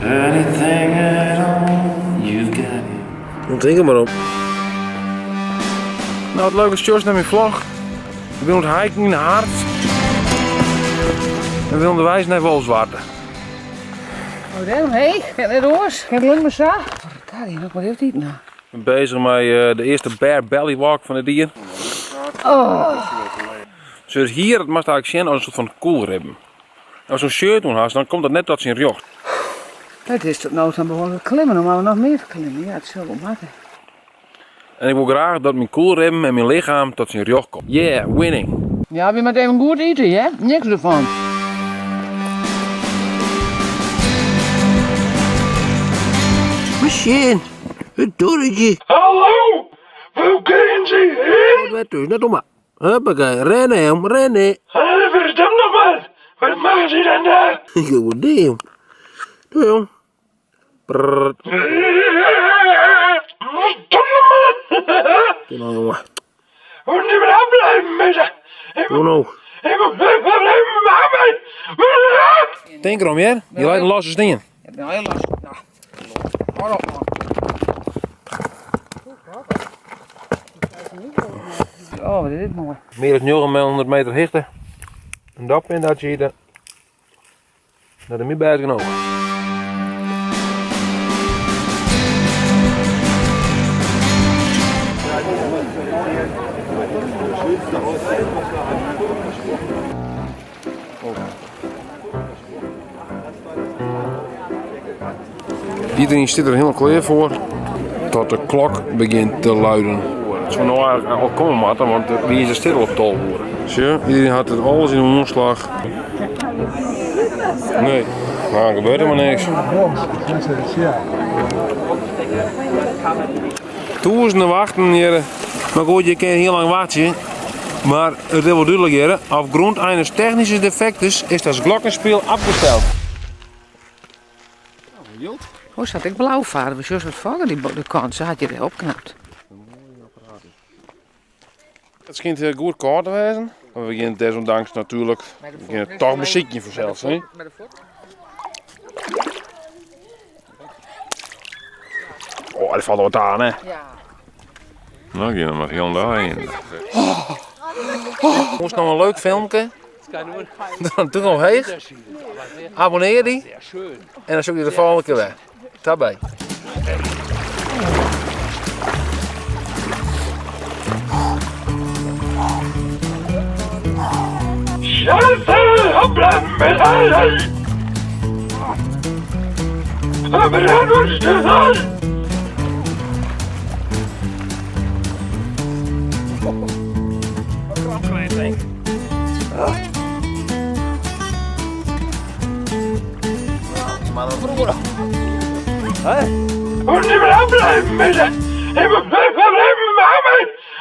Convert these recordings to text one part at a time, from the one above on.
Anything at all, you've got it. Dan drink er maar op. Nou, het leuke is Jos naar mijn vlog. We willen het hiken in de hart. En we willen de wijs naar Wolfswarte. Oh, daarom, hé, ga naar de oors. Ga je maar zo. Daar hier nog wat heeft hij nou? Ik ben bezig met de eerste bear belly walk van het dier. Oh. Dus hier, het mag eigenlijk zien als een soort van koelribben. Als zo'n shirt doen dan komt dat net tot zijn rjocht. Het is tot nou dan behoorlijk klimmen, dan moeten we nog meer klimmen. Ja, het is wel wat maken. En ik wil graag dat mijn koelribben en mijn lichaam tot zijn rjocht komt. Yeah, winning. Ja, we moeten even goed eten, hè? Niks ervan. Machine, het torentje. Hallo, hoe kunnen ze heen? Wat dus, net om maar. Hoppakee, rennen hem, rennen. Verdomme nog maar, wat maken ze dan daar? Goddamn. Doe jong. Prrrt. Verdomme man! Doe nou jongen. We moeten niet meer afblijven met ze. Doe nou. Ik moet blijven met mij. Denk erom, ja? Je lijkt een losse dingen. Ik ben heel lastig. Nou, hou op man. Oh, wat is dit mooi. Meer dan 900 meter hoogte. En dat en dat zie je naar de middenberg genomen. Iedereen zit er helemaal klaar voor tot de klok begint te luiden. Het zou nou eigenlijk al komen, Marten, want wie is er stil op tol worden? Zie, iedereen had het alles in een omslag. Nee, nou gebeurt er maar niks. Duizenden wachten hier. Maar goed, je kan heel lang wachten. Maar het is wel duidelijk hier. Aufgrund eines technischen Defektes is das Glockenspiel abgestellt. Hoe zat ik blauw varen? We zullen het vangen, de kant. Ze had je er opknapt. Het schijnt heel goed koud te wezen. Maar we beginnen desondanks natuurlijk. We beginnen toch muziekje voor zelfs. Hè? Oh, dat valt wat aan, hè? Ja. Nou, ik ga maar heel daarheen. Moest nog een leuk filmpje. Dan doe nog heeg. Abonneer die. En dan zoek je de volgende keer weer. Daarbij. Scheiße, hoppla, met haar. Aber er wordt stil. Und nicht mehr ableiben, bitte! Ich muss bleiben,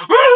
mit